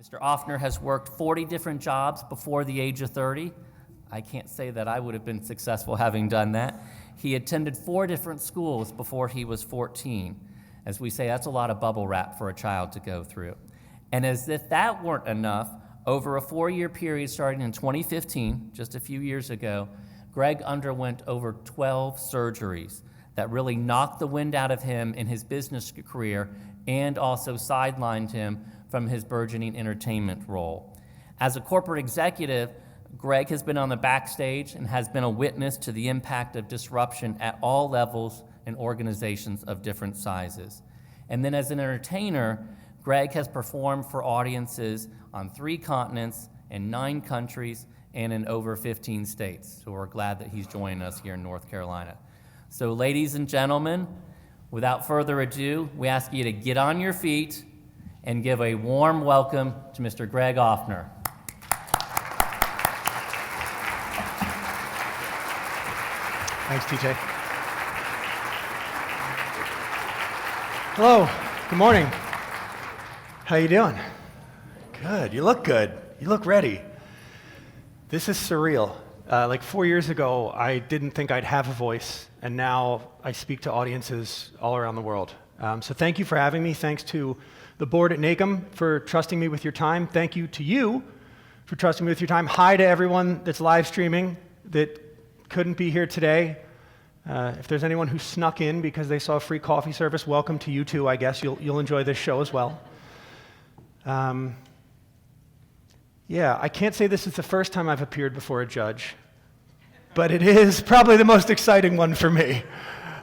Mr. Offner has worked 40 different jobs before the age of 30. I can't say that I would have been successful having done that. He attended 4 different schools before he was 14. As we say, that's a lot of bubble wrap for a child to go through. And as if that weren't enough, over a 4-year period starting in 2015, just a few years ago, Greg underwent over 12 surgeries that really knocked the wind out of him in his business career and also sidelined him from his burgeoning entertainment role. As a corporate executive, Greg has been on the backstage and has been a witness to the impact of disruption at all levels in organizations of different sizes. And then as an entertainer, Greg has performed for audiences on 3 continents, in 9 countries, and in over 15 states. So we're glad that he's joining us here in North Carolina. So ladies and gentlemen, without further ado, we ask you to get on your feet and give a warm welcome to Mr. Greg Offner. Thanks, TJ. Hello, good morning. How you doing? Good, you look good. You look ready. This is surreal. Like 4 years ago, I didn't think I'd have a voice, and now I speak to audiences all around the world. So thank you for having me. Thanks to the board at NACM for trusting me with your time. Thank you to you for trusting me with your time. Hi to everyone that's live streaming that couldn't be here today. If there's anyone who snuck in because they saw a free coffee service, welcome to you too, I guess. You'll enjoy this show as well. Yeah, I can't say this is the first time I've appeared before a judge, but it is probably the most exciting one for me.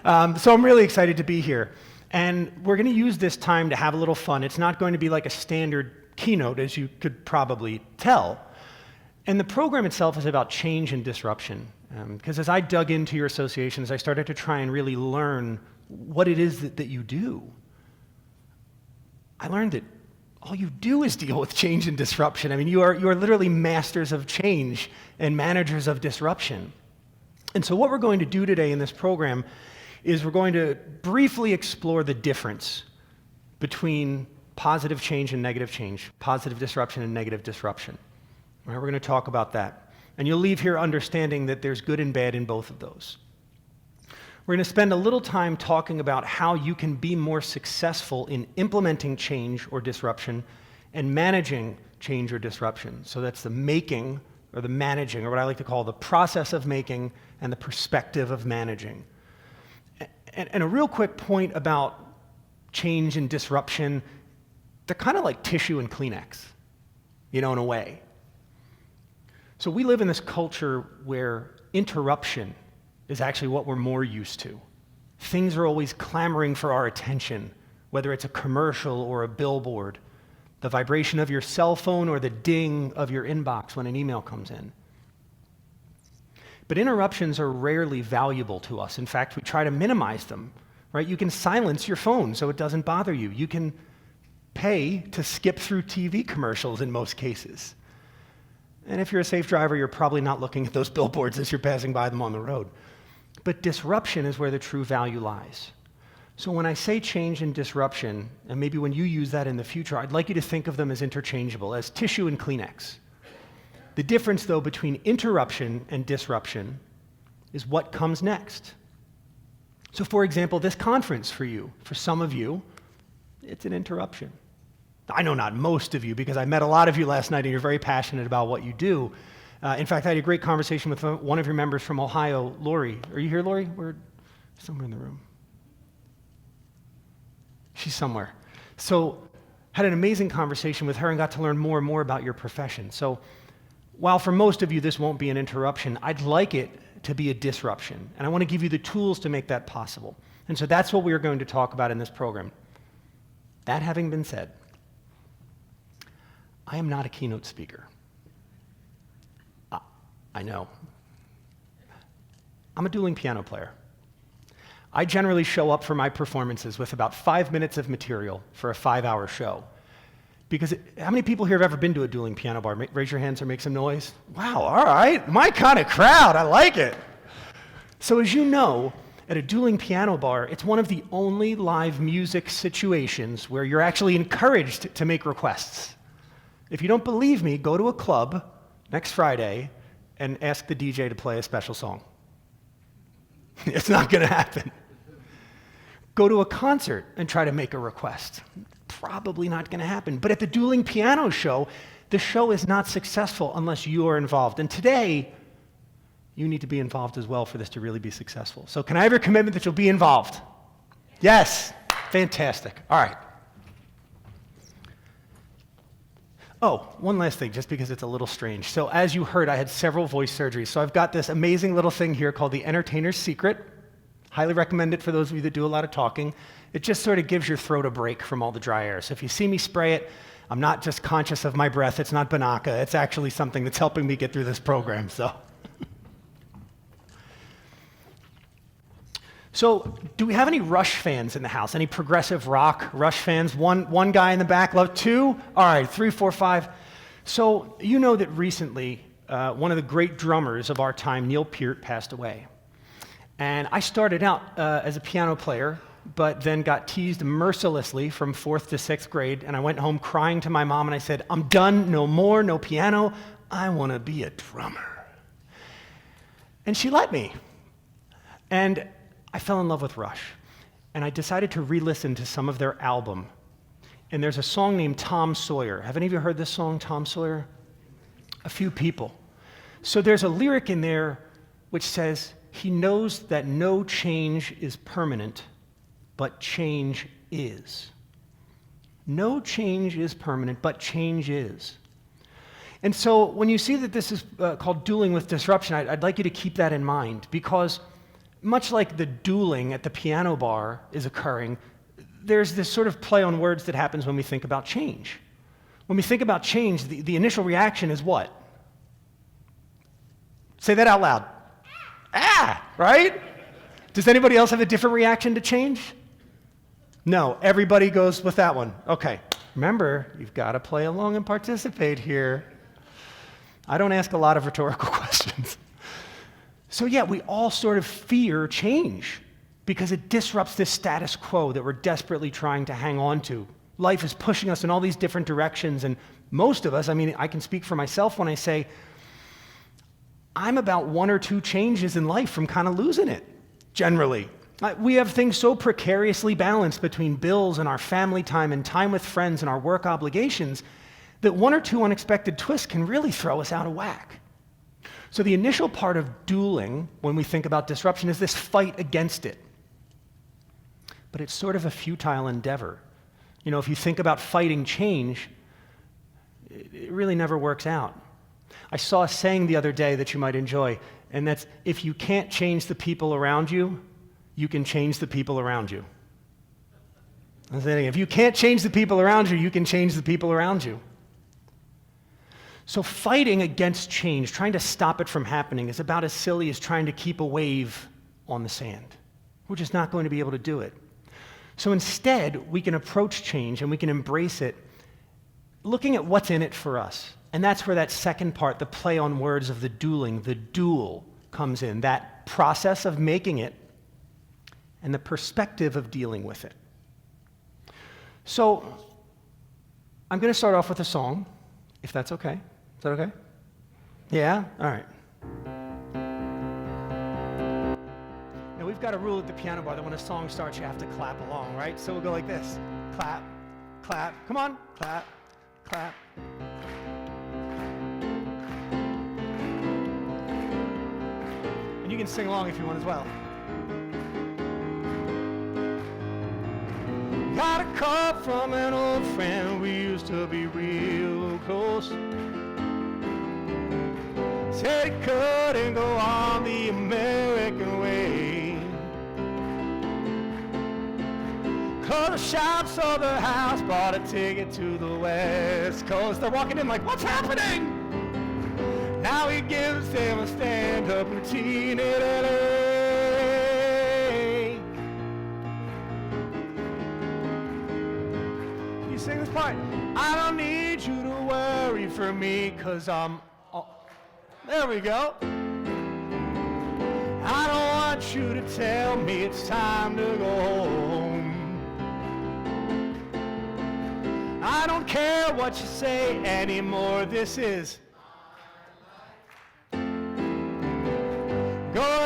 So I'm really excited to be here. And we're going to use this time to have a little fun. It's not going to be like a standard keynote, as you could probably tell. And the program itself is about change and disruption. Because as I dug into your associations, I started to try and really learn what it is that you do. I learned that all you do is deal with change and disruption. I mean, you are literally masters of change and managers of disruption. And so what we're going to do today in this program is we're going to briefly explore the difference between positive change and negative change, positive disruption and negative disruption. All right, we're going to talk about that. And you'll leave here understanding that there's good and bad in both of those. We're going to spend a little time talking about how you can be more successful in implementing change or disruption and managing change or disruption. So that's the making or the managing, or what I like to call the process of making and the perspective of managing. And a real quick point about change and disruption, they're kind of like tissue and Kleenex, in a way. So we live in this culture where interruption is actually what we're more used to. Things are always clamoring for our attention, whether it's a commercial or a billboard, the vibration of your cell phone or the ding of your inbox when an email comes in. But interruptions are rarely valuable to us. In fact, we try to minimize them, right? You can silence your phone so it doesn't bother you. You can pay to skip through TV commercials in most cases. And if you're a safe driver, you're probably not looking at those billboards as you're passing by them on the road. But disruption is where the true value lies. So when I say change and disruption, and maybe when you use that in the future, I'd like you to think of them as interchangeable, as tissue and Kleenex. The difference, though, between interruption and disruption is what comes next. So for example, this conference for you, for some of you, it's an interruption. I know not most of you, because I met a lot of you last night and you're very passionate about what you do. In fact, I had a great conversation with one of your members from Ohio, Lori. Are you here, Lori? We're somewhere in the room. She's somewhere. So had an amazing conversation with her and got to learn more and more about your profession. So while for most of you this won't be an interruption, I'd like it to be a disruption. And I want to give you the tools to make that possible. And so that's what we're going to talk about in this program. That having been said, I am not a keynote speaker. I know. I'm a dueling piano player. I generally show up for my performances with about 5 minutes of material for a 5-hour show. Because how many people here have ever been to a dueling piano bar? Raise your hands or make some noise. Wow, all right, my kind of crowd, I like it. So as you know, at a dueling piano bar, it's one of the only live music situations where you're actually encouraged to make requests. If you don't believe me, go to a club next Friday and ask the DJ to play a special song. It's not going to happen. Go to a concert and try to make a request. Probably not going to happen. But at the dueling piano show, the show is not successful unless you are involved. And today, you need to be involved as well for this to really be successful. So can I have your commitment that you'll be involved? Yes. Fantastic. All right. Oh, one last thing, just because it's a little strange. So as you heard, I had several voice surgeries. So I've got this amazing little thing here called the Entertainer's Secret. Highly recommend it for those of you that do a lot of talking. It just sort of gives your throat a break from all the dry air. So if you see me spray it, I'm not just conscious of my breath. It's not Banaka. It's actually something that's helping me get through this program. So do we have any Rush fans in the house? Any progressive rock Rush fans? One guy in the back, love two? All right, 3, 4, 5. So you know that recently, one of the great drummers of our time, Neil Peart, passed away. And I started out as a piano player, but then got teased mercilessly from 4th to 6th grade, and I went home crying to my mom, and I said, I'm done, no more, no piano, I want to be a drummer. And she let me. And I fell in love with Rush, and I decided to re-listen to some of their album. And there's a song named Tom Sawyer. Have any of you heard this song, Tom Sawyer? A few people. So there's a lyric in there which says, he knows that no change is permanent, but change is. No change is permanent, but change is. And so when you see that this is called dueling with disruption, I'd like you to keep that in mind, because much like the dueling at the piano bar is occurring, there's this sort of play on words that happens when we think about change. When we think about change, the initial reaction is what? Say that out loud. Ah, right? Does anybody else have a different reaction to change? No, everybody goes with that one. Okay, remember, you've got to play along and participate here. I don't ask a lot of rhetorical questions. So yeah, we all sort of fear change because it disrupts this status quo that we're desperately trying to hang on to. Life is pushing us in all these different directions, and most of us, I mean, I can speak for myself when I say, I'm about 1 or 2 changes in life from kind of losing it, generally. We have things so precariously balanced between bills and our family time and time with friends and our work obligations that 1 or 2 unexpected twists can really throw us out of whack. So the initial part of dueling, when we think about disruption, is this fight against it. But it's sort of a futile endeavor. You know, if you think about fighting change, it really never works out. I saw a saying the other day that you might enjoy, and that's, if you can't change the people around you, you can change the people around you. I'm saying, if you can't change the people around you, you can change the people around you. So fighting against change, trying to stop it from happening, is about as silly as trying to keep a wave on the sand. We're just not going to be able to do it. So instead, we can approach change and we can embrace it, looking at what's in it for us. And that's where that second part, the play on words of the dueling, the duel, comes in. That process of making it and the perspective of dealing with it. So I'm going to start off with a song, if that's okay. Is that okay? Yeah? All right. Now, we've got a rule at the piano bar that when a song starts, you have to clap along, right? So we'll go like this. Clap, clap. Come on. Clap, clap. And you can sing along if you want as well. Got a call from an old friend, we used to be real close. Said he couldn't go on the American way. Closed the shop, sold the house, bought a ticket to the West Coast. They're walking in like, what's happening? Now he gives them a stand-up routine in LA. Sing this part. I don't need you to worry for me, 'cause there we go. I don't want you to tell me it's time to go home. I don't care what you say anymore. This is. Go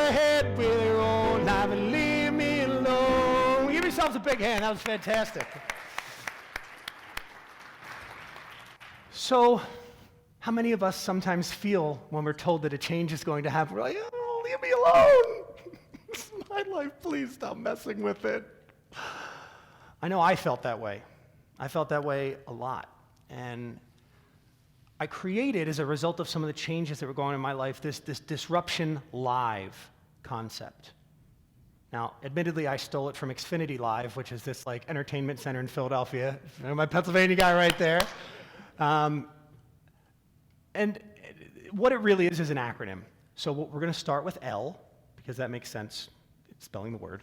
ahead with your own life and leave me alone. Give yourselves a big hand. That was fantastic. So, how many of us sometimes feel when we're told that a change is going to happen, we're like, oh, leave me alone. This is my life. Please stop messing with it. I know I felt that way. I felt that way a lot. And I created, as a result of some of the changes that were going on in my life, this disruption live concept. Now, admittedly, I stole it from Xfinity Live, which is this like entertainment center in Philadelphia. My Pennsylvania guy right there. And what it really is an acronym. So we're going to start with L, because that makes sense. It's spelling the word.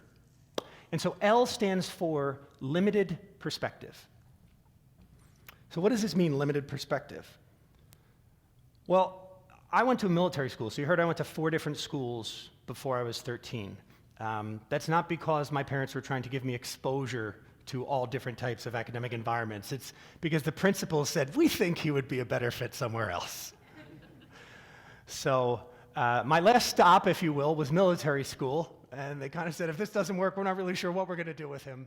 And so L stands for limited perspective. So what does this mean, limited perspective? Well, I went to a military school. So you heard I went to 4 different schools before I was 13. That's not because my parents were trying to give me exposure to all different types of academic environments. It's because the principal said, we think he would be a better fit somewhere else. So my last stop, if you will, was military school. And they kind of said, if this doesn't work, we're not really sure what we're going to do with him.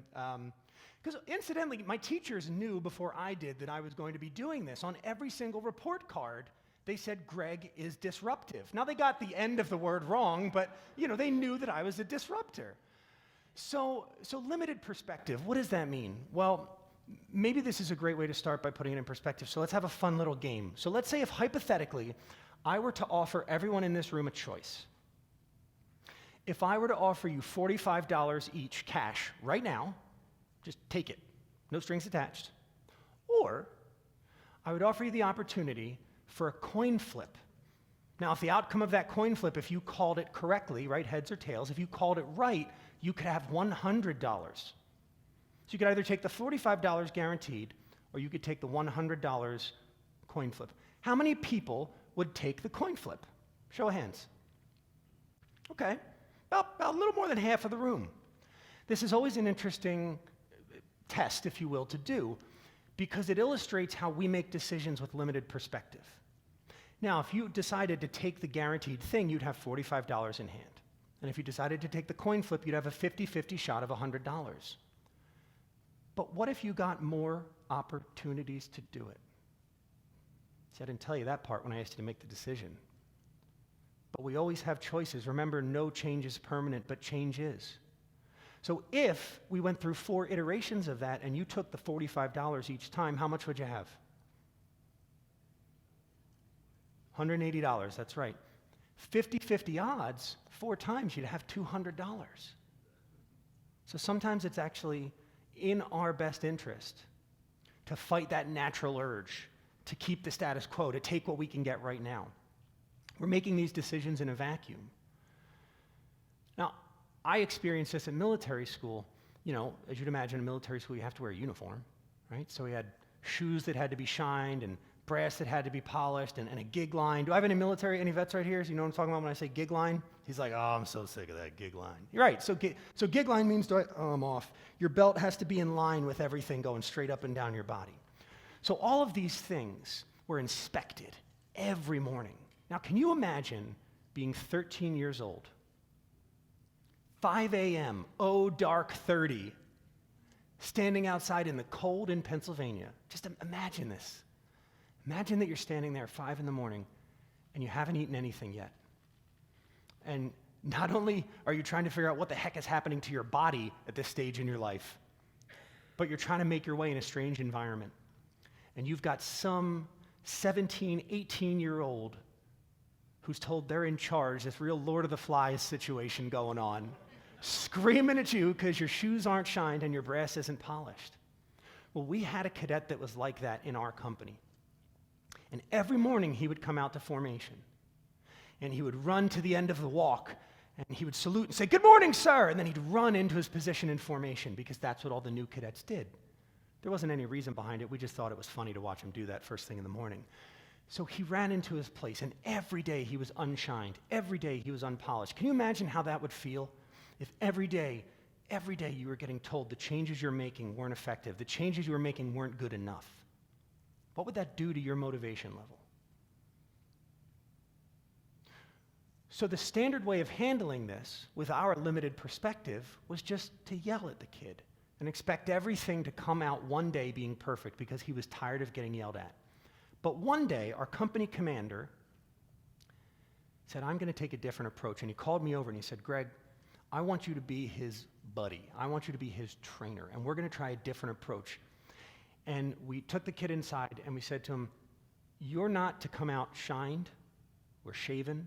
Because incidentally, my teachers knew before I did that I was going to be doing this. On every single report card, they said, Greg is disruptive. Now, they got the end of the word wrong, but they knew that I was a disruptor. So limited perspective, what does that mean? Well, maybe this is a great way to start by putting it in perspective. So let's have a fun little game. So let's say if hypothetically, I were to offer everyone in this room a choice. If I were to offer you $45 each cash right now, just take it, no strings attached. Or I would offer you the opportunity for a coin flip. Now, if the outcome of that coin flip, if you called it correctly, right, heads or tails, if you called it right, you could have $100. So you could either take the $45 guaranteed, or you could take the $100 coin flip. How many people would take the coin flip? Show of hands. Okay, about a little more than half of the room. This is always an interesting test, if you will, to do, because it illustrates how we make decisions with limited perspective. Now, if you decided to take the guaranteed thing, you'd have $45 in hand. And if you decided to take the coin flip, you'd have a 50-50 shot of $100. But what if you got more opportunities to do it? See, I didn't tell you that part when I asked you to make the decision. But we always have choices. Remember, no change is permanent, but change is. So if we went through 4 iterations of that and you took the $45 each time, how much would you have? $180, that's right. 50-50 odds, 4 times you'd have $200. So sometimes it's actually in our best interest to fight that natural urge, to keep the status quo, to take what we can get right now. We're making these decisions in a vacuum. Now, I experienced this in military school. As you'd imagine, in military school, you have to wear a uniform, right? So we had shoes that had to be shined and brass that had to be polished and a gig line. Do I have any vets right here? So you know what I'm talking about when I say gig line? He's like, oh, I'm so sick of that gig line. You're right. So gig line means, I'm off. Your belt has to be in line with everything going straight up and down your body. So all of these things were inspected every morning. Now, can you imagine being 13 years old, 5 a.m., dark 30, standing outside in the cold in Pennsylvania? Just imagine this. Imagine that you're standing there 5 in the morning and you haven't eaten anything yet. And not only are you trying to figure out what the heck is happening to your body at this stage in your life, but you're trying to make your way in a strange environment. And you've got some 17, 18-year-old who's told they're in charge, this real Lord of the Flies situation going on, screaming at you because your shoes aren't shined and your brass isn't polished. Well, we had a cadet that was like that in our company. And every morning he would come out to formation. And he would run to the end of the walk, and he would salute and say, "Good morning, sir!" And then he'd run into his position in formation, because that's what all the new cadets did. There wasn't any reason behind it. We just thought it was funny to watch him do that first thing in the morning. So he ran into his place, and every day he was unshined. Every day he was unpolished. Can you imagine how that would feel if every day every day you were getting told the changes you're making weren't effective, the changes you were making weren't good enough, what would that do to your motivation level? So the standard way of handling this, with our limited perspective, was just to yell at the kid and expect everything to come out one day being perfect because he was tired of getting yelled at. But one day, our company commander said, I'm going to take a different approach. And he called me over and he said, Greg, I want you to be his buddy. I want you to be his trainer. And we're going to try a different approach. And we took the kid inside and we said to him, you're not to come out shined or shaven.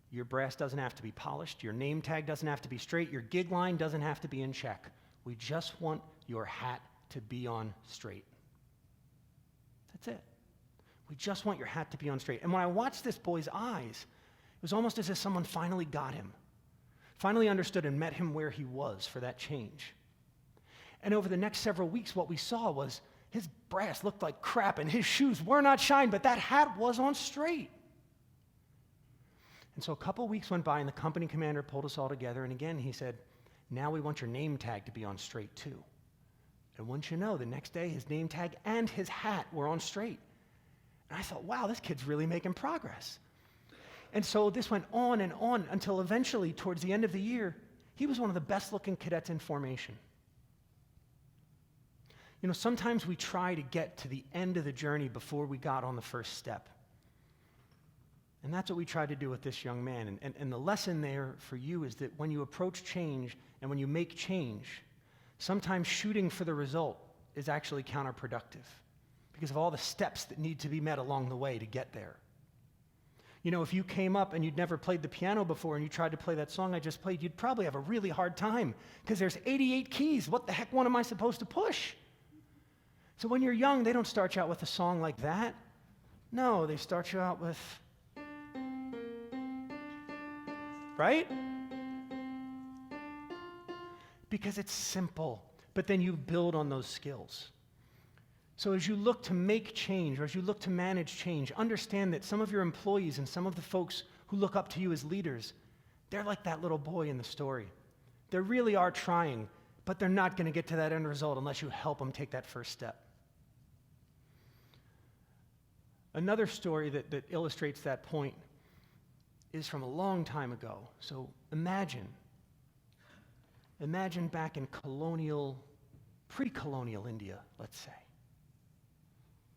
Your brass doesn't have to be polished. Your name tag doesn't have to be straight. Your gig line doesn't have to be in check. We just want your hat to be on straight. That's it. We just want your hat to be on straight. And when I watched this boy's eyes, it was almost as if someone finally got him, finally understood and met him where he was for that change. And over the next several weeks, what we saw was his brass looked like crap and his shoes were not shined, but that hat was on straight. And so a couple weeks went by and the company commander pulled us all together, and again he said, now we want your name tag to be on straight too. And once you know, the next day his name tag and his hat were on straight. And I thought, wow, this kid's really making progress. And so this went on and on until eventually, towards the end of the year, he was one of the best looking cadets in formation. You know, sometimes we try to get to the end of the journey before we got on the first step. And that's what we tried to do with this young man. And the lesson there for you is that when you approach change and when you make change, sometimes shooting for the result is actually counterproductive because of all the steps that need to be met along the way to get there. You know, if you came up and you'd never played the piano before and you tried to play that song I just played, you'd probably have a really hard time because there's 88 keys. What the heck one am I supposed to push? So when you're young, they don't start you out with a song like that. No, they start you out with... right? Because it's simple, but then you build on those skills. So as you look to make change, or as you look to manage change, understand that some of your employees and some of the folks who look up to you as leaders, they're like that little boy in the story. They really are trying, but they're not going to get to that end result unless you help them take that first step. Another story that illustrates that point is from a long time ago. So imagine back in pre-colonial India, let's say.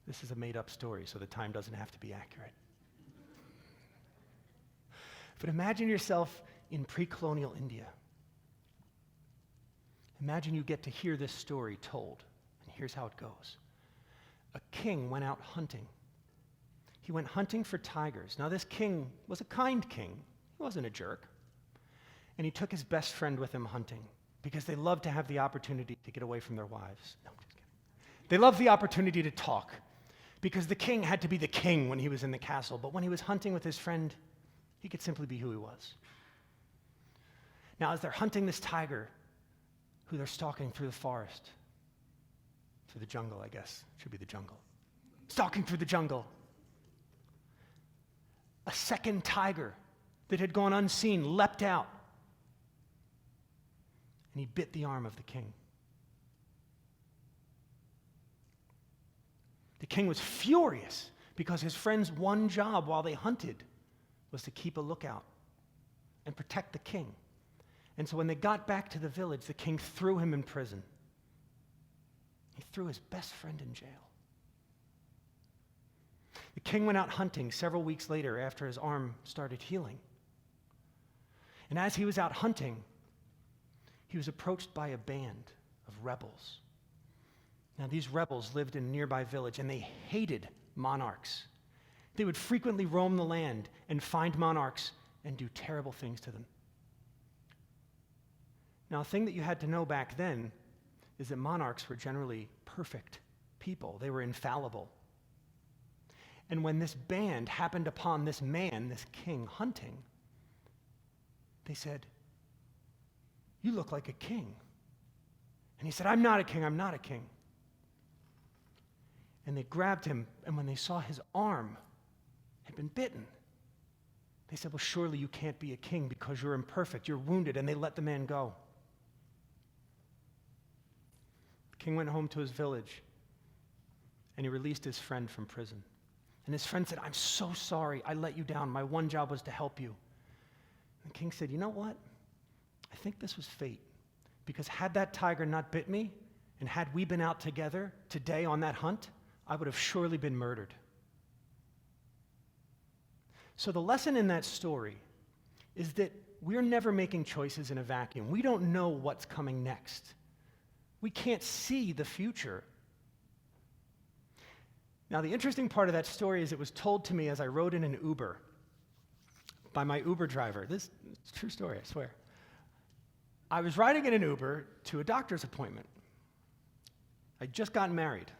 This is a made-up story, so the time doesn't have to be accurate. But imagine yourself in pre-colonial India. Imagine you get to hear this story told, and here's how it goes. A king went out hunting. He went hunting for tigers. Now, this king was a kind king. He wasn't a jerk. And he took his best friend with him hunting because they loved to have the opportunity to get away from their wives. No, I'm just kidding. They loved the opportunity to talk because the king had to be the king when he was in the castle. But when he was hunting with his friend, he could simply be who he was. Now, as they're hunting this tiger, who they're stalking through the forest, through the jungle, I guess. It should be the jungle. Stalking through the jungle. A second tiger that had gone unseen leapt out, and he bit the arm of the king. The king was furious because his friend's one job while they hunted was to keep a lookout and protect the king. And so when they got back to the village, the king threw him in prison. He threw his best friend in jail. The king went out hunting several weeks later after his arm started healing. And as he was out hunting, he was approached by a band of rebels. Now, these rebels lived in a nearby village, and they hated monarchs. They would frequently roam the land and find monarchs and do terrible things to them. Now, a thing that you had to know back then is that monarchs were generally perfect people. They were infallible. And when this band happened upon this man, this king, hunting, they said, "You look like a king." And he said, "I'm not a king, I'm not a king." And they grabbed him, and when they saw his arm had been bitten, they said, "Well, surely you can't be a king because you're imperfect, you're wounded," and they let the man go. king went home to his village, and he released his friend from prison. And his friend said, I'm so sorry, I let you down. My one job was to help you. And the king said, you know what? I think this was fate. Because had that tiger not bit me, and had we been out together today on that hunt, I would have surely been murdered. So the lesson in that story is that we're never making choices in a vacuum. We don't know what's coming next. We can't see the future. Now, the interesting part of that story is it was told to me as I rode in an Uber by my Uber driver. This is a true story, I swear. I was riding in an Uber to a doctor's appointment. I'd just gotten married.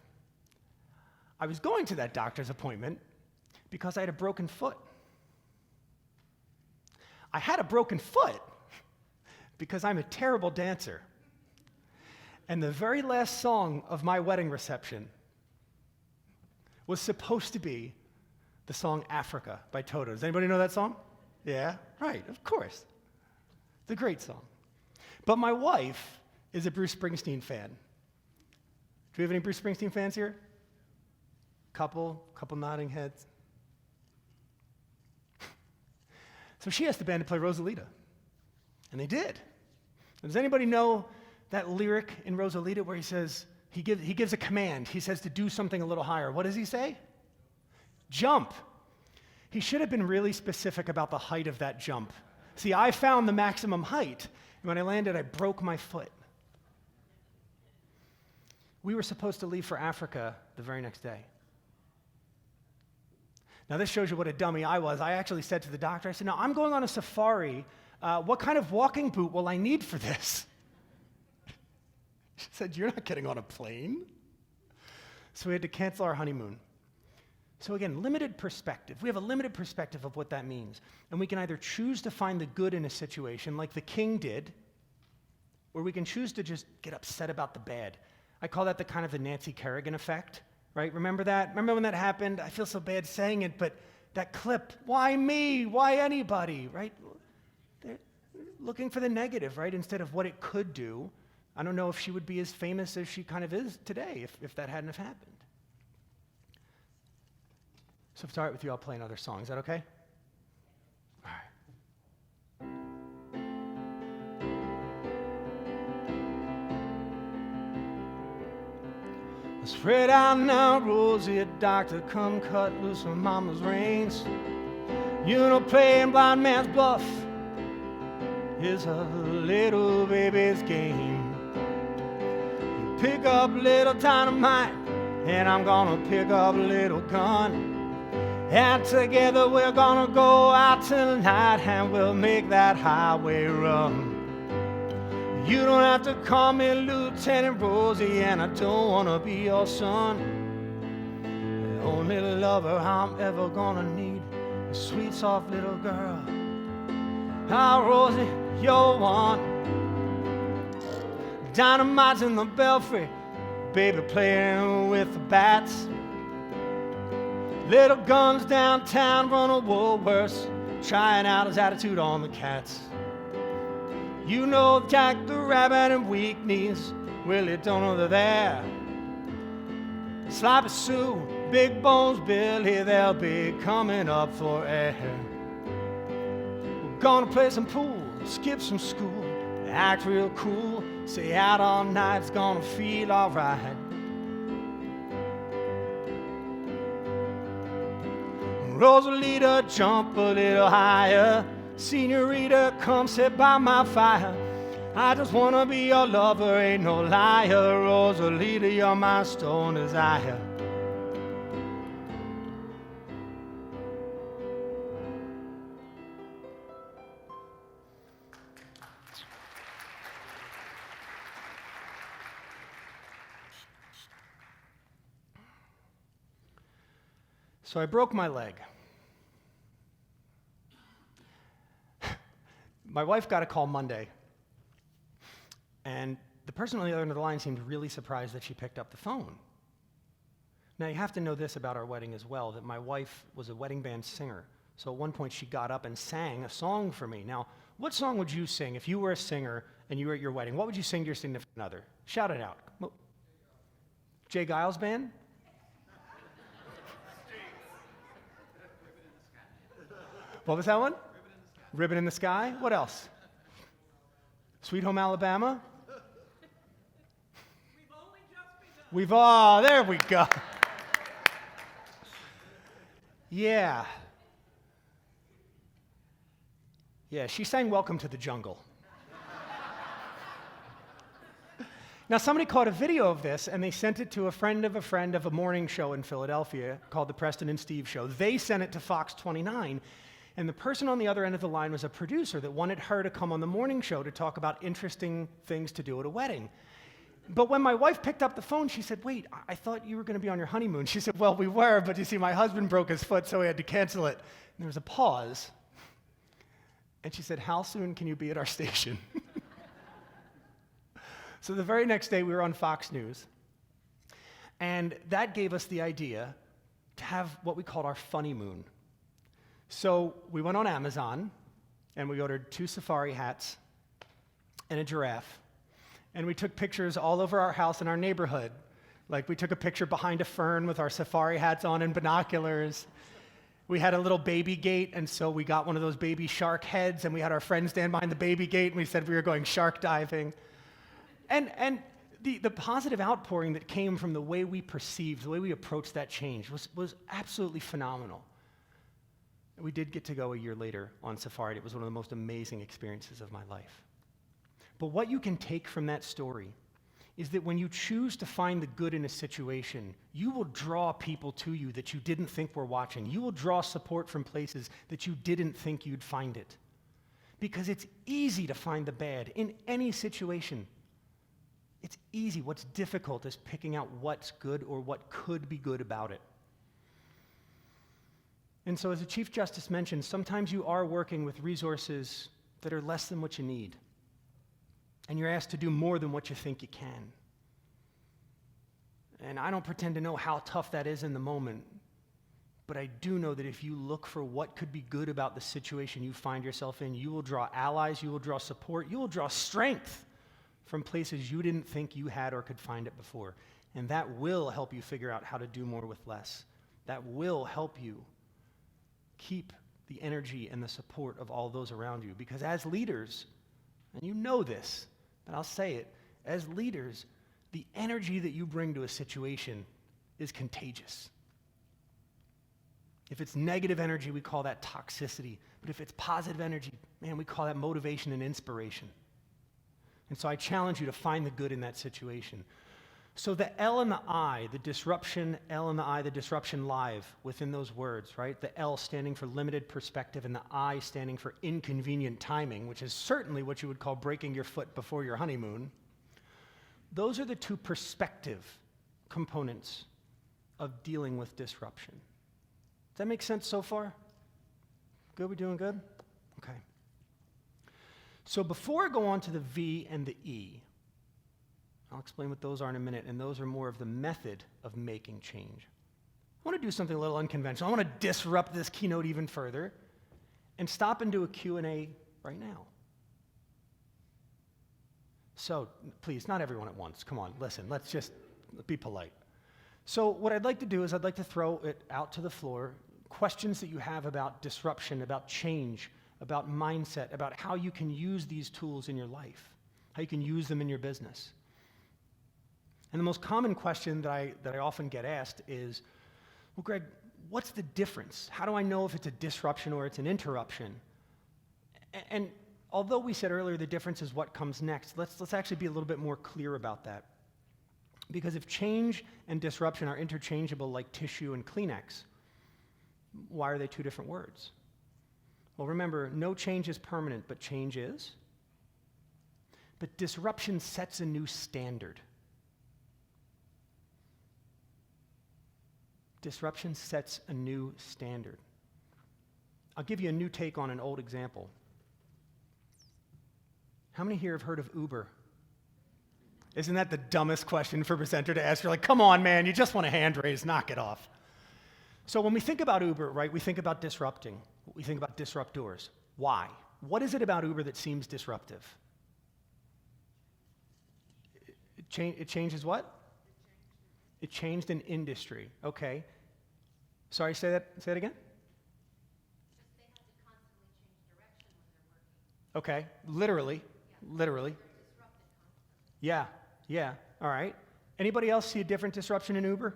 I was going to that doctor's appointment because I had a broken foot. I had a broken foot because I'm a terrible dancer. And the very last song of my wedding reception was supposed to be the song Africa by Toto. Does anybody know that song? Yeah, right, of course. It's a great song. But my wife is a Bruce Springsteen fan. Do we have any Bruce Springsteen fans here? Couple nodding heads. So she asked the band to play Rosalita. And they did. Does anybody know that lyric in Rosalita where he says, he gives a command. He says to do something a little higher. What does he say? Jump. He should have been really specific about the height of that jump. See, I found the maximum height. And when I landed, I broke my foot. We were supposed to leave for Africa the very next day. Now, this shows you what a dummy I was. I actually said to the doctor, I said, now, I'm going on a safari. What kind of walking boot will I need for this? She said, you're not getting on a plane. So we had to cancel our honeymoon. So again, limited perspective. We have a limited perspective of what that means. And we can either choose to find the good in a situation like the king did, or we can choose to just get upset about the bad. I call that the kind of the Nancy Kerrigan effect. Right? Remember that? Remember when that happened? I feel so bad saying it, but that clip, why me? Why anybody? Right? They're looking for the negative, right? Instead of what it could do. I don't know if she would be as famous as she kind of is today if that hadn't have happened. So if it's all right with you, I'll play another song. Is that okay? All right. Spread out now, Rosie, doctor, come cut loose from mama's reins. You know, playing blind man's bluff is a little baby's game. Pick up little dynamite, and I'm gonna pick up a little gun. And together we're gonna go out tonight, and we'll make that highway run. You don't have to call me Lieutenant Rosie, and I don't want to be your son. The only lover I'm ever gonna need, a sweet, soft little girl. Ah, Rosie, you're one. Dynamite's in the belfry, baby playing with the bats. Little guns downtown, run a Woolworths, trying out his attitude on the cats. You know Jack the Rabbit and Weak Knees, Willie don't know they're there. Sloppy Sue, Big Bones Billy, they'll be coming up for air. We're gonna play some pool, skip some school, act real cool, stay out all night, it's gonna feel alright. Rosalita, jump a little higher. Senorita, come sit by my fire. I just wanna be your lover, ain't no liar. Rosalita, you're my stone desire. So I broke my leg. My wife got a call Monday, and the person on the other end of the line seemed really surprised that she picked up the phone. Now, you have to know this about our wedding as well, that my wife was a wedding band singer. So at one point, she got up and sang a song for me. Now, what song would you sing if you were a singer and you were at your wedding? What would you sing to your significant other? Shout it out. Jay Giles Band? What was that one? Ribbon in the Sky. What else? Sweet Home Alabama? There we go. Yeah. Yeah, she sang Welcome to the Jungle. Now, somebody caught a video of this, and they sent it to a friend of a morning show in Philadelphia called The Preston and Steve Show. They sent it to Fox 29, and the person on the other end of the line was a producer that wanted her to come on the morning show to talk about interesting things to do at a wedding. But when my wife picked up the phone, she said, wait, I thought you were going to be on your honeymoon. She said, well, we were, but you see, my husband broke his foot, so we had to cancel it. And there was a pause. And she said, how soon can you be at our station? So the very next day, we were on Fox News. And that gave us the idea to have what we called our funny moon. So we went on Amazon, and we ordered 2 safari hats and a giraffe. And we took pictures all over our house and our neighborhood. Like, we took a picture behind a fern with our safari hats on and binoculars. We had a little baby gate, and so we got one of those baby shark heads, and we had our friends stand behind the baby gate, and we said we were going shark diving. And the positive outpouring that came from the way we perceived, the way we approached that change was absolutely phenomenal. We did get to go a year later on safari. It was one of the most amazing experiences of my life. But what you can take from that story is that when you choose to find the good in a situation, you will draw people to you that you didn't think were watching. You will draw support from places that you didn't think you'd find it. Because it's easy to find the bad in any situation. It's easy. What's difficult is picking out what's good or what could be good about it. And so, as the Chief Justice mentioned, sometimes you are working with resources that are less than what you need. And you're asked to do more than what you think you can. And I don't pretend to know how tough that is in the moment, but I do know that if you look for what could be good about the situation you find yourself in, you will draw allies, you will draw support, you will draw strength from places you didn't think you had or could find it before. And that will help you figure out how to do more with less. That will help you keep the energy and the support of all those around you. Because as leaders, and you know this, but I'll say it, as leaders, the energy that you bring to a situation is contagious. If it's negative energy, we call that toxicity. But if it's positive energy, man, we call that motivation and inspiration. And so I challenge you to find the good in that situation. So the L and the I, the disruption, L and the I, the disruption live within those words, right? The L standing for limited perspective and the I standing for inconvenient timing, which is certainly what you would call breaking your foot before your honeymoon. Those are the 2 perspective components of dealing with disruption. Does that make sense so far? Good, we doing good? Okay. So before I go on to the V and the E, I'll explain what those are in a minute, and those are more of the method of making change. I want to do something a little unconventional. I want to disrupt this keynote even further and stop and do a Q&A right now. So please, not everyone at once. Come on, listen, let's just be polite. So what I'd like to do is I'd like to throw it out to the floor, questions that you have about disruption, about change, about mindset, about how you can use these tools in your life, how you can use them in your business. And the most common question that I often get asked is, well, Greg, what's the difference? How do I know if it's a disruption or it's an interruption? And although we said earlier the difference is what comes next, let's actually be a little bit more clear about that. Because if change and disruption are interchangeable like tissue and Kleenex, why are they 2 different words? Well, remember, no change is permanent, but change is. But disruption sets a new standard. Disruption sets a new standard. I'll give you a new take on an old example. How many here have heard of Uber? Isn't that the dumbest question for a presenter to ask? You're like, come on, man, you just want a hand raise, knock it off. So when we think about Uber, right, we think about disrupting. We think about disruptors. Why? What is it about Uber that seems disruptive? It changes what? It changed an industry. Okay. Sorry, say it again? Just they have to constantly change direction when they're working. Okay. Literally. Literally. They're disrupted constantly. Yeah. Yeah. All right. Anybody else see a different disruption in Uber?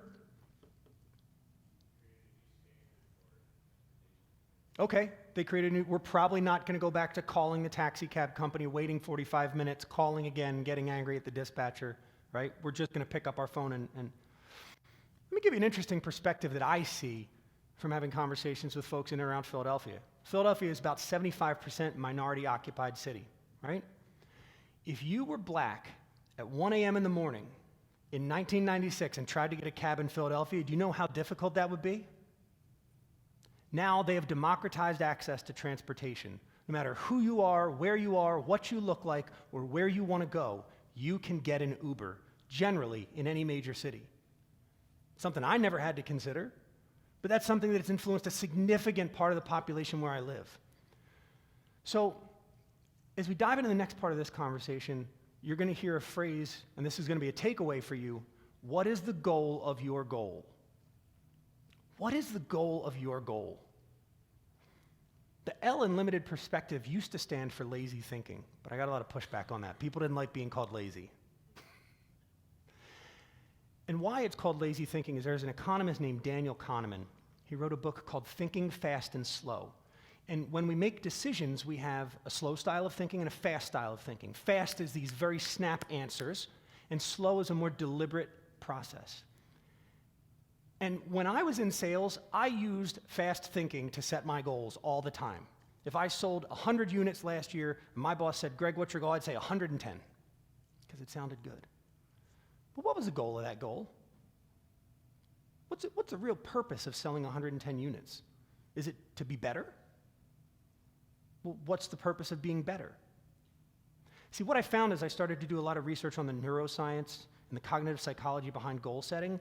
Okay, they created a new, we're probably not going to go back to calling the taxi cab company, waiting 45 minutes, calling again, getting angry at the dispatcher, right? We're just going to pick up our phone and let me give you an interesting perspective that I see from having conversations with folks in and around Philadelphia. Philadelphia is about 75% minority-occupied city, right? If you were black at 1 a.m. in the morning in 1996 and tried to get a cab in Philadelphia, do you know how difficult that would be? Now they have democratized access to transportation. No matter who you are, what you look like, or where you want to go, you can get an Uber, generally in any major city. Something I never had to consider, but that's something that's influenced a significant part of the population where I live. So, as we dive into the next part of this conversation, you're going to hear a phrase, and this is going to be a takeaway for you. What is the goal of your goal? What is the goal of your goal? The L in limited perspective used to stand for lazy thinking, but I got a lot of pushback on that. People didn't like being called lazy. And why it's called lazy thinking is there's an economist named Daniel Kahneman. He wrote a book called Thinking Fast and Slow. And when we make decisions, we have a slow style of thinking and a fast style of thinking. Fast is these very snap answers, and slow is a more deliberate process. And when I was in sales, I used fast thinking to set my goals all the time. If I sold 100 units last year, and my boss said, Greg, what's your goal? I'd say 110, because it sounded good. But what was the goal of that goal? What's the real purpose of selling 110 units? Is it to be better? Well, what's the purpose of being better? See, what I found as I started to do a lot of research on the neuroscience and the cognitive psychology behind goal setting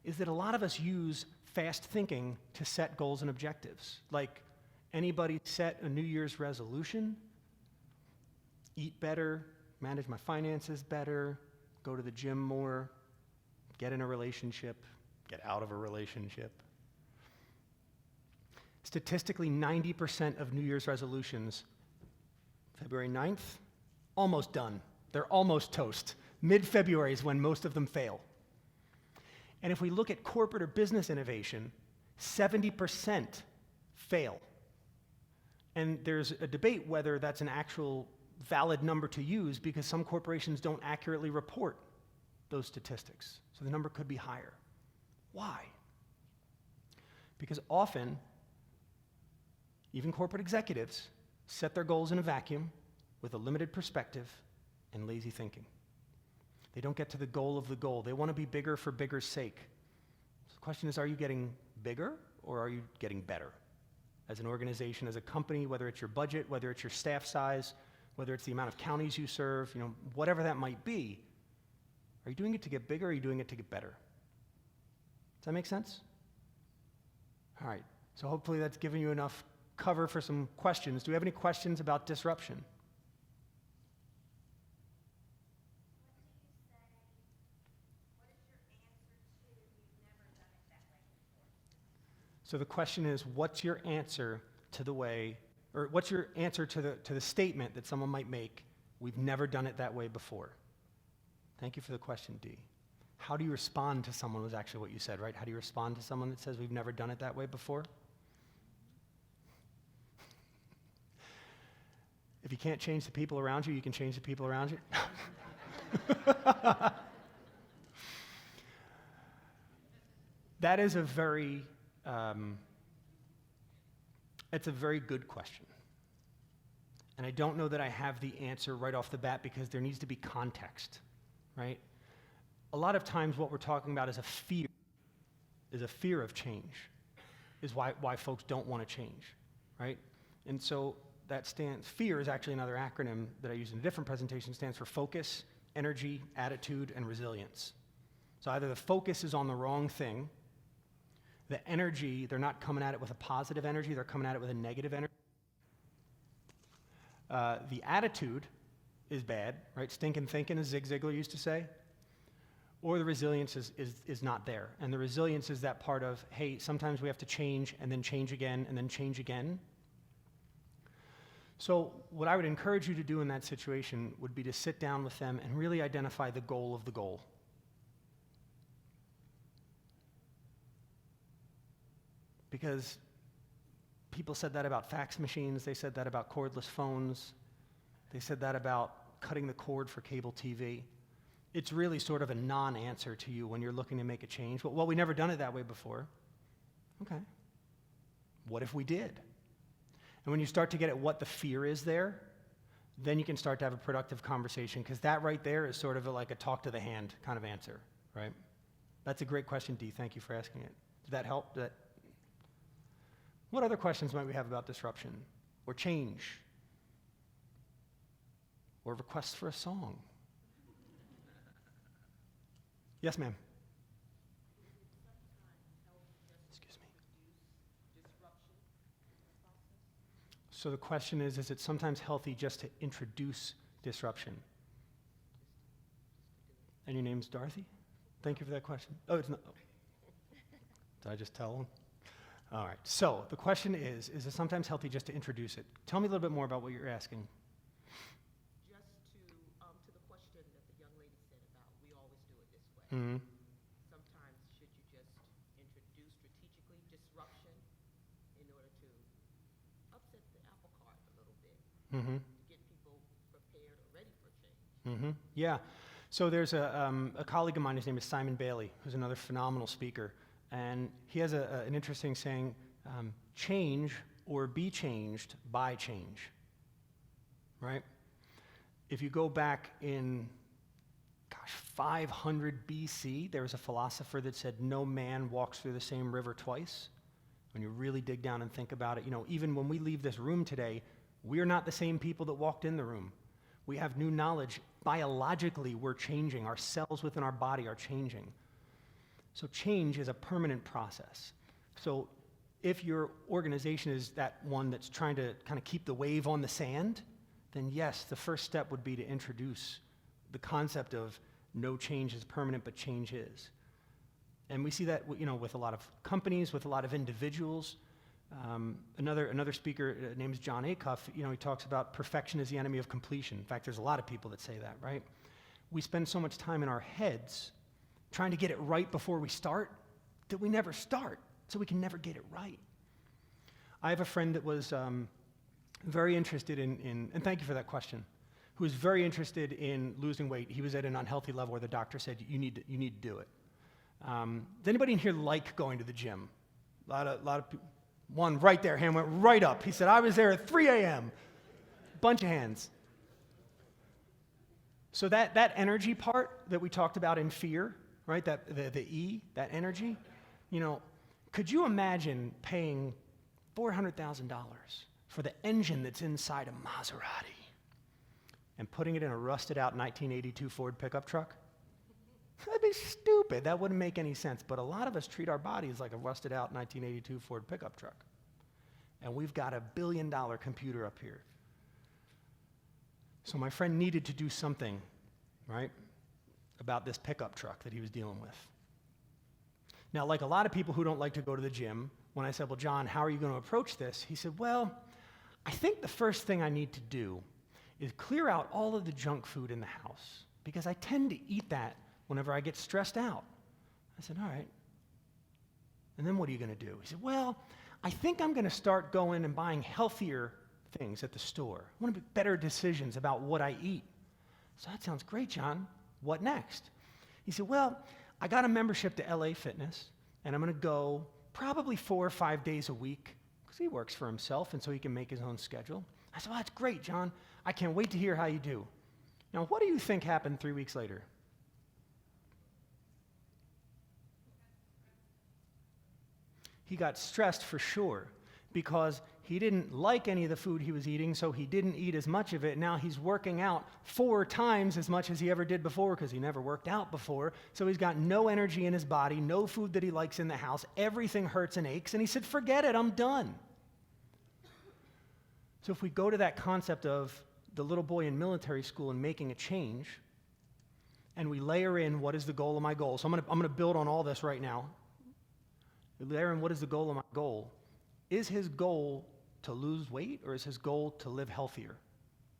is that a lot of us use fast thinking to set goals and objectives. Like, anybody set a New Year's resolution? Eat better, manage my finances better, go to the gym more, get in a relationship, get out of a relationship. Statistically, 90% of New Year's resolutions, February 9th, almost done. They're almost toast. Mid-February is when most of them fail. And if we look at corporate or business innovation, 70% fail. And there's a debate whether that's an actual valid number to use because some corporations don't accurately report those statistics. So the number could be higher. Why? Because often, even corporate executives set their goals in a vacuum with a limited perspective and lazy thinking. They don't get to the goal of the goal. They want to be bigger for bigger's sake. So the question is, are you getting bigger or are you getting better? As an organization, as a company, whether it's your budget, whether it's your staff size, whether it's the amount of counties you serve, whatever that might be, are you doing it to get bigger or are you doing it to get better? Does that make sense? All right, so hopefully that's given you enough cover for some questions. Do we have any questions about disruption? So the question is, what's your answer to the way, or what's your answer to the statement that someone might make, we've never done it that way before? Thank you for the question, D. How do you respond to someone was actually what you said, right? How do you respond to someone that says we've never done it that way before? If you can't change the people around you, you can change the people around you. That is a very it's a very good question. And I don't know that I have the answer right off the bat because there needs to be context, right? A lot of times what we're talking about is a fear of change, is why folks don't want to change, right? And so fear is actually another acronym that I use in a different presentation, stands for focus, energy, attitude, and resilience. So either the focus is on the wrong thing, the energy, they're not coming at it with a positive energy, they're coming at it with a negative energy. The attitude is bad, right? Stinking thinking, as Zig Ziglar used to say. or the resilience is not there. And the resilience is that part of, hey, sometimes we have to change and then change again and then change again. So what I would encourage you to do in that situation would be to sit down with them and really identify the goal of the goal. Because people said that about fax machines, they said that about cordless phones, they said that about cutting the cord for cable TV. It's really sort of a non-answer to you when you're looking to make a change. Well, we never done it that way before. Okay. What if we did? And when you start to get at what the fear is there, then you can start to have a productive conversation, because that right there is sort of like a talk to the hand kind of answer, right? That's a great question, Dee. Thank you for asking it. Did that help? What other questions might we have about disruption or change or requests for a song? Yes, ma'am. Excuse me. So the question is it sometimes healthy just to introduce disruption? And your name's Dorothy? Thank you for that question. Oh, it's not. Oh. Did I just tell them? All right. So the question is it sometimes healthy just to introduce it? Tell me a little bit more about what you're asking. To the question that the young lady said about we always do it this way. Mm-hmm. Sometimes should you just introduce strategically disruption in order to upset the apple cart a little bit, to get people prepared or ready for change? Yeah. So there's a colleague of mine, his name is Simon Bailey, who's another phenomenal speaker. And he has an interesting saying, change or be changed by change, right? If you go back in, 500 BC, there was a philosopher that said, no man walks through the same river twice. When you really dig down and think about it, even when we leave this room today, we are not the same people that walked in the room. We have new knowledge. Biologically, we're changing. Our cells within our body are changing. So change is a permanent process. So if your organization is that one that's trying to kind of keep the wave on the sand, then yes, the first step would be to introduce the concept of no change is permanent, but change is. And we see that with a lot of companies, with a lot of individuals. Another speaker named John Acuff, he talks about perfection is the enemy of completion. In fact, there's a lot of people that say that, right? We spend so much time in our heads trying to get it right before we start that we never start, so we can never get it right. I have a friend that was very interested in, and thank you for that question, who was very interested in losing weight. He was at an unhealthy level where the doctor said, you need to do it. Does anybody in here like going to the gym? A lot of people. One right there, hand went right up. He said, I was there at 3 a.m. Bunch of hands. So that energy part that we talked about in fear, right, that the E, that energy, could you imagine paying $400,000 for the engine that's inside a Maserati and putting it in a rusted-out 1982 Ford pickup truck? That'd be stupid. That wouldn't make any sense. But a lot of us treat our bodies like a rusted-out 1982 Ford pickup truck. And we've got a $1 billion computer up here. So my friend needed to do something, right, about this pickup truck that he was dealing with. Now, like a lot of people who don't like to go to the gym, when I said, well, John, how are you going to approach this? He said, well, I think the first thing I need to do is clear out all of the junk food in the house, because I tend to eat that whenever I get stressed out. I said, all right. And then what are you going to do? He said, well, I think I'm going to start going and buying healthier things at the store. I want to make better decisions about what I eat. So that sounds great, John. What next? He said, well, I got a membership to LA Fitness, and I'm going to go probably 4 or 5 days a week, because he works for himself, and so he can make his own schedule. I said, well, that's great, John. I can't wait to hear how you do. Now, what do you think happened 3 weeks later? He got stressed for sure, because he didn't like any of the food he was eating, so he didn't eat as much of it. Now he's working out 4 times as much as he ever did before, because he never worked out before. So he's got no energy in his body, no food that he likes in the house. Everything hurts and aches. And he said, forget it, I'm done. So if we go to that concept of the little boy in military school and making a change, and we layer in what is the goal of my goal. So I'm going to build on all this right now. We layer in what is the goal of my goal. Is his goal to lose weight, or is his goal to live healthier?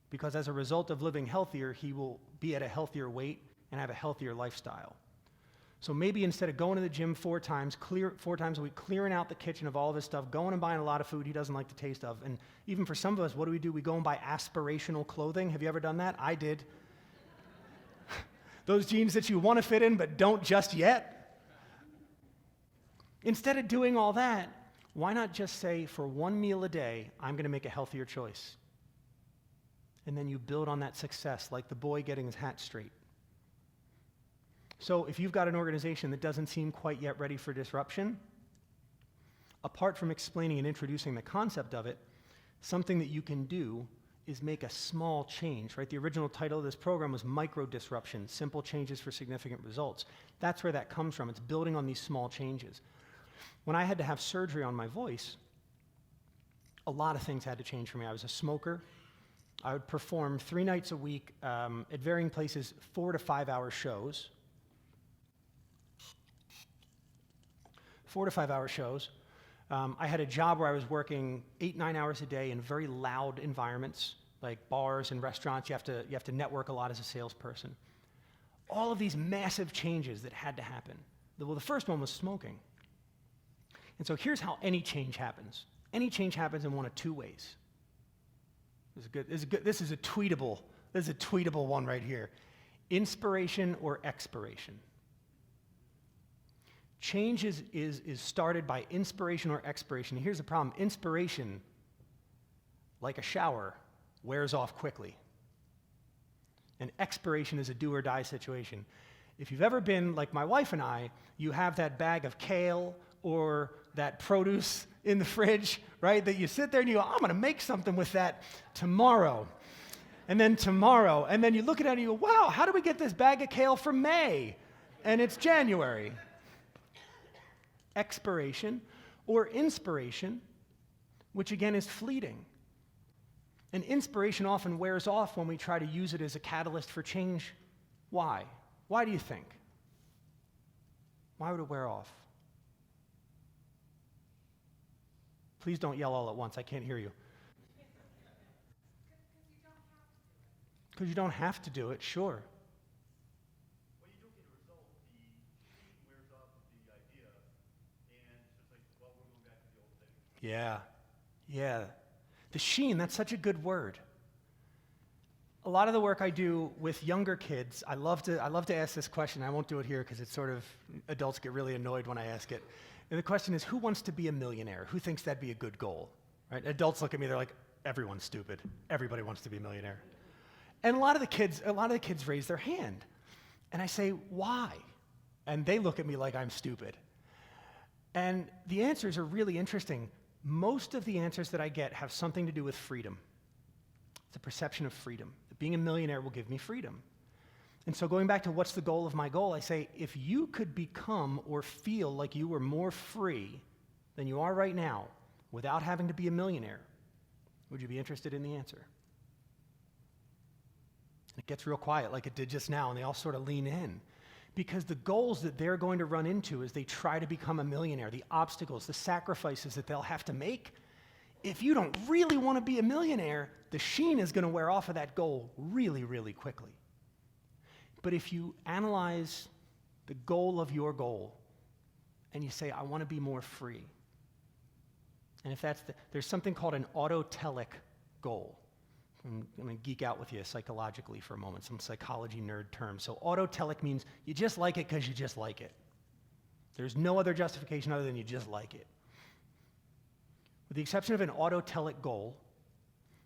Because as a result of living healthier, he will be at a healthier weight and have a healthier lifestyle. So maybe instead of going to the gym 4 times a week, clearing out the kitchen of all of his stuff, going and buying a lot of food he doesn't like the taste of. And even for some of us, what do? We go and buy aspirational clothing. Have you ever done that? I did. Those jeans that you want to fit in but don't just yet. Instead of doing all that, why not just say, for 1 meal a day, I'm going to make a healthier choice? And then you build on that success, like the boy getting his hat straight. So if you've got an organization that doesn't seem quite yet ready for disruption, apart from explaining and introducing the concept of it, something that you can do is make a small change, right? The original title of this program was Micro Disruption, Simple Changes for Significant Results. That's where that comes from. It's building on these small changes. When I had to have surgery on my voice, a lot of things had to change for me. I was a smoker. I would perform 3 nights a week at varying places, 4 to 5 hour shows. 4 to 5 hour shows. I had a job where I was working 8, 9 hours a day in very loud environments, like bars and restaurants. You have to network a lot as a salesperson. All of these massive changes that had to happen. Well, the first one was smoking. And so here's how any change happens. Any change happens in one of 2 ways. This is a tweetable one right here. Inspiration or expiration. Change is started by inspiration or expiration. Here's the problem. Inspiration, like a shower, wears off quickly. And expiration is a do or die situation. If you've ever been like my wife and I, you have that bag of kale or that produce in the fridge, right? That you sit there and you go, I'm going to make something with that tomorrow. And then tomorrow. And then you look at it and you go, wow, how do we get this bag of kale from May? And it's January. Expiration or inspiration, which again is fleeting. And inspiration often wears off when we try to use it as a catalyst for change. Why? Why do you think? Why would it wear off? Please don't yell all at once. I can't hear you. Because you don't have to do it, sure. When you don't get a result, the sheen wears off of the idea, and it's just like, well, we're going back to the old thing. Yeah. The sheen, that's such a good word. A lot of the work I do with younger kids, I love to ask this question. I won't do it here because it's sort of, adults get really annoyed when I ask it. And the question is, who wants to be a millionaire? Who thinks that'd be a good goal? Right? Adults look at me, they're like, everyone's stupid. Everybody wants to be a millionaire. And a lot of the kids raise their hand. And I say, why? And they look at me like I'm stupid. And the answers are really interesting. Most of the answers that I get have something to do with freedom. It's a perception of freedom. That being a millionaire will give me freedom. And so going back to what's the goal of my goal, I say, if you could become or feel like you were more free than you are right now without having to be a millionaire, would you be interested in the answer? It gets real quiet like it did just now, and they all sort of lean in. Because the goals that they're going to run into as they try to become a millionaire, the obstacles, the sacrifices that they'll have to make, if you don't really want to be a millionaire, the sheen is going to wear off of that goal really, really quickly. But if you analyze the goal of your goal and you say, I want to be more free, and if there's something called an autotelic goal. I'm going to geek out with you psychologically for a moment, some psychology nerd terms. So autotelic means you just like it because you just like it. There's no other justification other than you just like it. With the exception of an autotelic goal,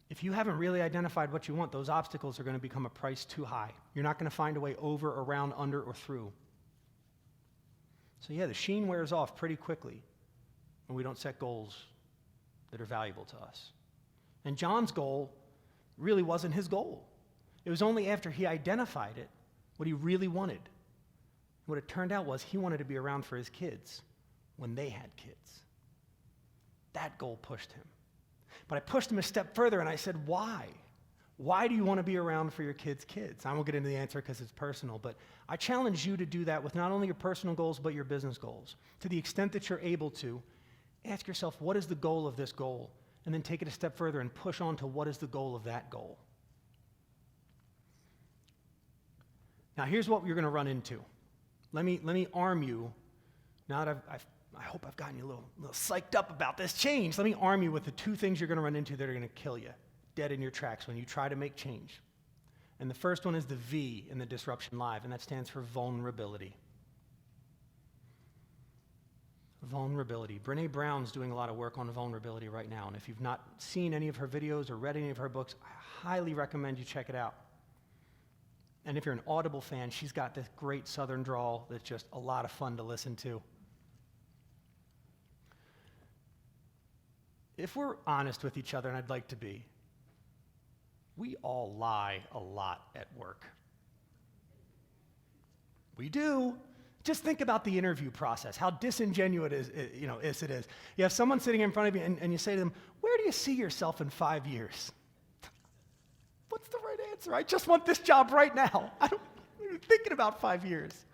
if you haven't really identified what you want, those obstacles are going to become a price too high. You're not going to find a way over, around, under, or through. So yeah, the sheen wears off pretty quickly when we don't set goals that are valuable to us. And John's goal really wasn't his goal. It was only after he identified it, what he really wanted. What it turned out was he wanted to be around for his kids when they had kids. That goal pushed him. But I pushed him a step further and I said, why? Why do you want to be around for your kids' kids? I won't get into the answer because it's personal, but I challenge you to do that with not only your personal goals, but your business goals. To the extent that you're able to, ask yourself, what is the goal of this goal? And then take it a step further and push on to what is the goal of that goal. Now, here's what you're going to run into. Let me arm you. Now that I hope I've gotten you a little psyched up about this change. Let me arm you with the two things you're going to run into that are going to kill you dead in your tracks when you try to make change. And the first one is the V in the Disruption Live, and that stands for vulnerability. Vulnerability. Brené Brown's doing a lot of work on vulnerability right now, and if you've not seen any of her videos or read any of her books, I highly recommend you check it out. And if you're an Audible fan, she's got this great Southern drawl that's just a lot of fun to listen to. If we're honest with each other, and I'd like to be, we all lie a lot at work. We do. Just think about the interview process, how disingenuous it is. You have someone sitting in front of you, and you say to them, where do you see yourself in 5 years? What's the right answer? I just want this job right now. I'm thinking about 5 years.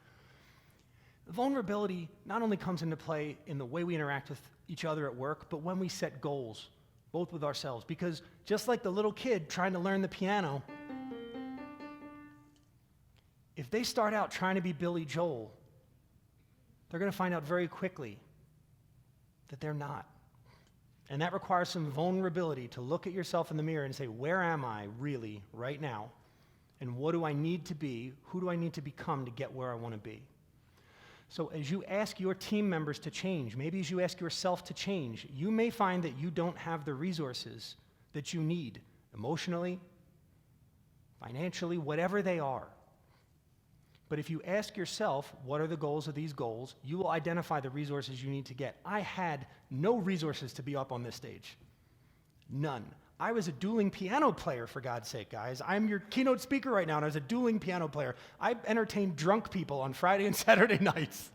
Vulnerability not only comes into play in the way we interact with each other at work, but when we set goals, both with ourselves. Because just like the little kid trying to learn the piano, if they start out trying to be Billy Joel, they're going to find out very quickly that they're not. And that requires some vulnerability to look at yourself in the mirror and say, where am I really right now? And what do I need to be? Who do I need to become to get where I want to be? So as you ask your team members to change, maybe as you ask yourself to change, you may find that you don't have the resources that you need, emotionally, financially, whatever they are. But if you ask yourself, what are the goals of these goals, you will identify the resources you need to get. I had no resources to be up on this stage. None. I was a dueling piano player, for God's sake, guys. I'm your keynote speaker right now, and I was a dueling piano player. I entertained drunk people on Friday and Saturday nights.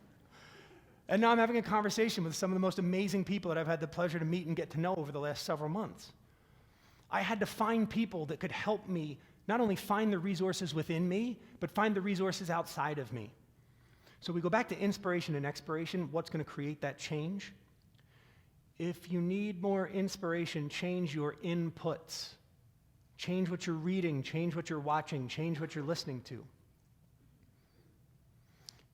And now I'm having a conversation with some of the most amazing people that I've had the pleasure to meet and get to know over the last several months. I had to find people that could help me not only find the resources within me, but find the resources outside of me. So we go back to inspiration and expiration. What's going to create that change? If you need more inspiration, change your inputs. Change what you're reading, change what you're watching, change what you're listening to.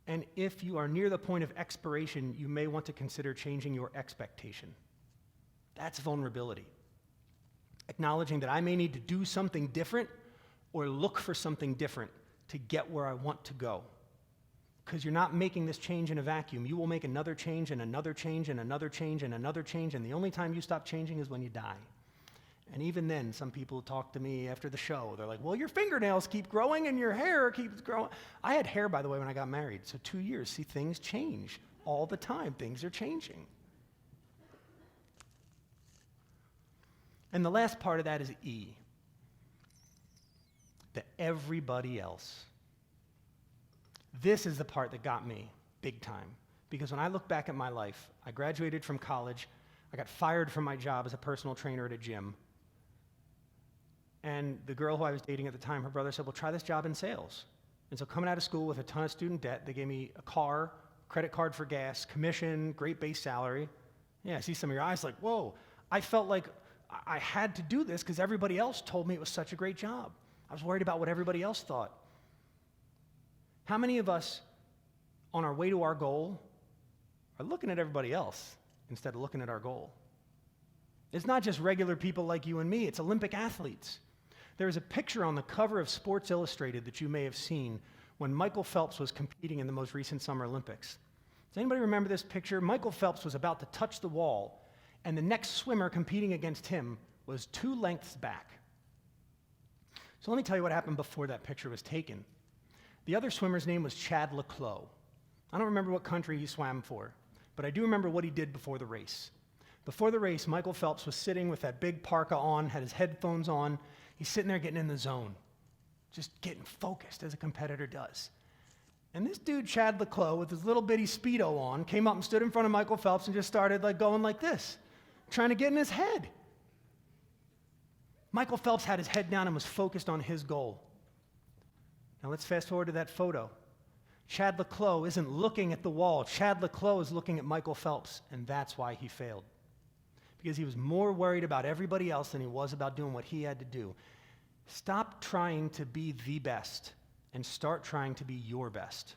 And if you are near the point of expiration, you may want to consider changing your expectation. That's vulnerability. Acknowledging that I may need to do something different or look for something different to get where I want to go. Because you're not making this change in a vacuum. You will make another change and another change and another change and another change, and the only time you stop changing is when you die. And even then, some people talk to me after the show. They're like, well, your fingernails keep growing and your hair keeps growing. I had hair, by the way, when I got married, so 2 years. See, things change all the time. Things are changing. And the last part of that is E. The everybody else. This is the part that got me big time. Because when I look back at my life, I graduated from college, I got fired from my job as a personal trainer at a gym. And the girl who I was dating at the time, her brother said, well, try this job in sales. And so coming out of school with a ton of student debt, they gave me a car, credit card for gas, commission, great base salary. Yeah, I see some of your eyes like, whoa. I felt like I had to do this because everybody else told me it was such a great job. I was worried about what everybody else thought. How many of us, on our way to our goal, are looking at everybody else instead of looking at our goal? It's not just regular people like you and me, it's Olympic athletes. There's a picture on the cover of Sports Illustrated that you may have seen when Michael Phelps was competing in the most recent Summer Olympics. Does anybody remember this picture? Michael Phelps was about to touch the wall, and the next swimmer competing against him was 2 lengths back. So let me tell you what happened before that picture was taken. The other swimmer's name was Chad Leclos. I don't remember what country he swam for, but I do remember what he did before the race. Before the race, Michael Phelps was sitting with that big parka on, had his headphones on. He's sitting there getting in the zone, just getting focused as a competitor does. And this dude, Chad Leclos, with his little bitty Speedo on, came up and stood in front of Michael Phelps and just started going like this, trying to get in his head. Michael Phelps had his head down and was focused on his goal. Now let's fast forward to that photo. Chad Leclos isn't looking at the wall. Chad Leclos is looking at Michael Phelps, and that's why he failed. Because he was more worried about everybody else than he was about doing what he had to do. Stop trying to be the best and start trying to be your best.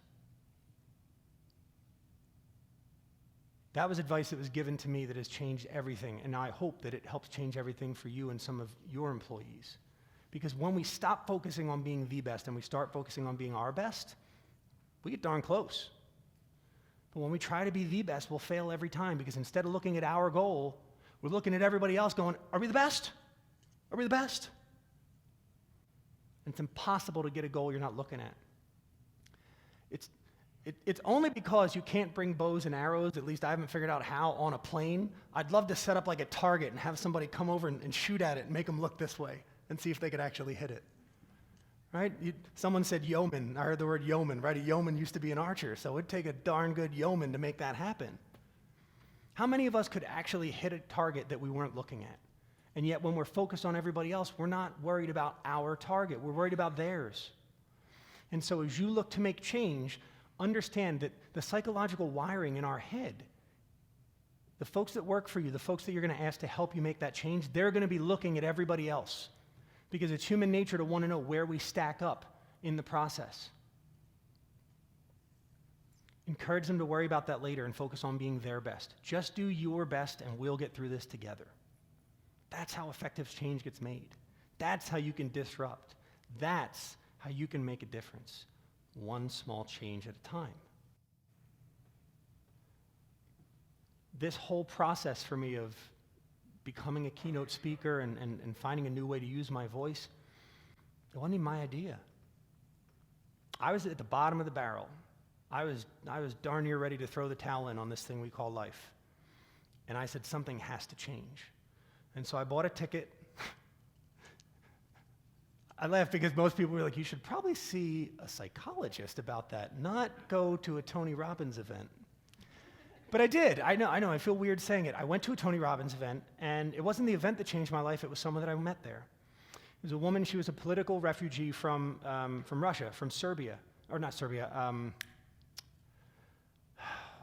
That was advice that was given to me that has changed everything, and I hope that it helps change everything for you and some of your employees. Because when we stop focusing on being the best and we start focusing on being our best, we get darn close. But when we try to be the best, we'll fail every time, because instead of looking at our goal, we're looking at everybody else going, are we the best? Are we the best? And it's impossible to get a goal you're not looking at. It's only because you can't bring bows and arrows, at least I haven't figured out how, on a plane. I'd love to set up like a target and have somebody come over and shoot at it and make them look this way and see if they could actually hit it. Right? Someone said yeoman. I heard the word yeoman, right? A yeoman used to be an archer, so it'd take a darn good yeoman to make that happen. How many of us could actually hit a target that we weren't looking at? And yet when we're focused on everybody else, we're not worried about our target. We're worried about theirs. And so as you look to make change, understand that the psychological wiring in our head, the folks that work for you, the folks that you're going to ask to help you make that change, they're going to be looking at everybody else, because it's human nature to want to know where we stack up in the process. Encourage them to worry about that later and focus on being their best. Just do your best and we'll get through this together. That's how effective change gets made. That's how you can disrupt. That's how you can make a difference. One small change at a time. This whole process for me of becoming a keynote speaker and finding a new way to use my voice, it wasn't even my idea. I was at the bottom of the barrel. I was darn near ready to throw the towel in on this thing we call life. And I said, something has to change. And so I bought a ticket. I laugh because most people were like, you should probably see a psychologist about that, not go to a Tony Robbins event. But I did. I know, I feel weird saying it. I went to a Tony Robbins event, and it wasn't the event that changed my life, it was someone that I met there. It was a woman, she was a political refugee from Russia, from Serbia. Or not Serbia,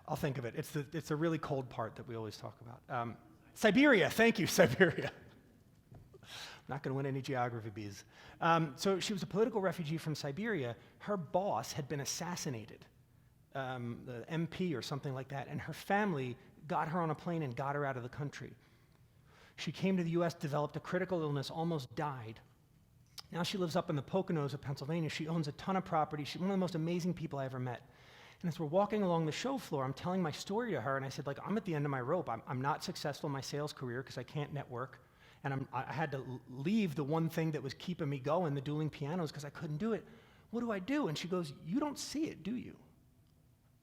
I'll think of it. It's the really cold part that we always talk about. Siberia, thank you, Siberia. Not going to win any geography bees. So she was a political refugee from Siberia. Her boss had been assassinated, the MP or something like that, and her family got her on a plane and got her out of the country. She came to the US, developed a critical illness, almost died. Now she lives up in the Poconos of Pennsylvania. She owns a ton of property. She's one of the most amazing people I ever met. And as we're walking along the show floor, I'm telling my story to her, and I said, I'm at the end of my rope. I'm not successful in my sales career because I can't network. And I had to leave the one thing that was keeping me going, the dueling pianos, because I couldn't do it. What do I do? And she goes, you don't see it, do you?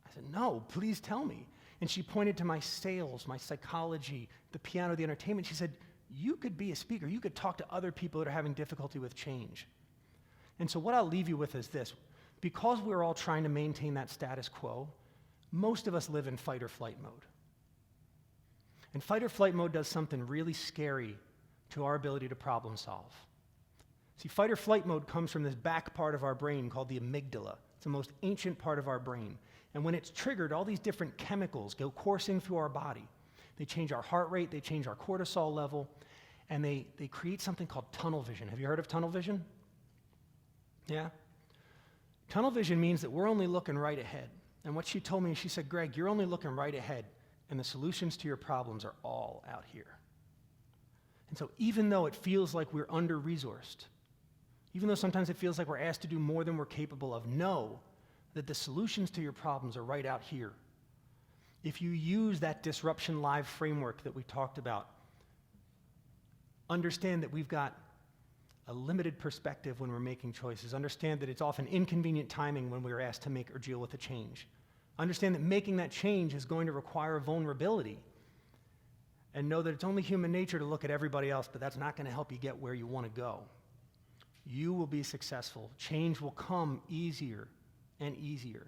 I said, no, please tell me. And she pointed to my sales, my psychology, the piano, the entertainment. She said, you could be a speaker. You could talk to other people that are having difficulty with change. And so what I'll leave you with is this. Because we're all trying to maintain that status quo, most of us live in fight or flight mode. And fight or flight mode does something really scary to our ability to problem solve. See, fight or flight mode comes from this back part of our brain called the amygdala. It's the most ancient part of our brain. And when it's triggered, all these different chemicals go coursing through our body. They change our heart rate, they change our cortisol level, and they create something called tunnel vision. Have you heard of tunnel vision? Yeah? Tunnel vision means that we're only looking right ahead. And what she told me, she said, Greg, you're only looking right ahead, and the solutions to your problems are all out here. And so even though it feels like we're under-resourced, even though sometimes it feels like we're asked to do more than we're capable of, know that the solutions to your problems are right out here. If you use that disruption live framework that we talked about, understand that we've got a limited perspective when we're making choices. Understand that it's often inconvenient timing when we're asked to make or deal with a change. Understand that making that change is going to require vulnerability. And know that it's only human nature to look at everybody else, but that's not going to help you get where you want to go. You will be successful. Change will come easier and easier.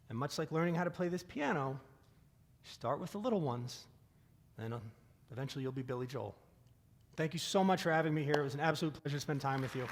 And much like learning how to play this piano, start with the little ones, and eventually you'll be Billy Joel. Thank you so much for having me here. It was an absolute pleasure to spend time with you.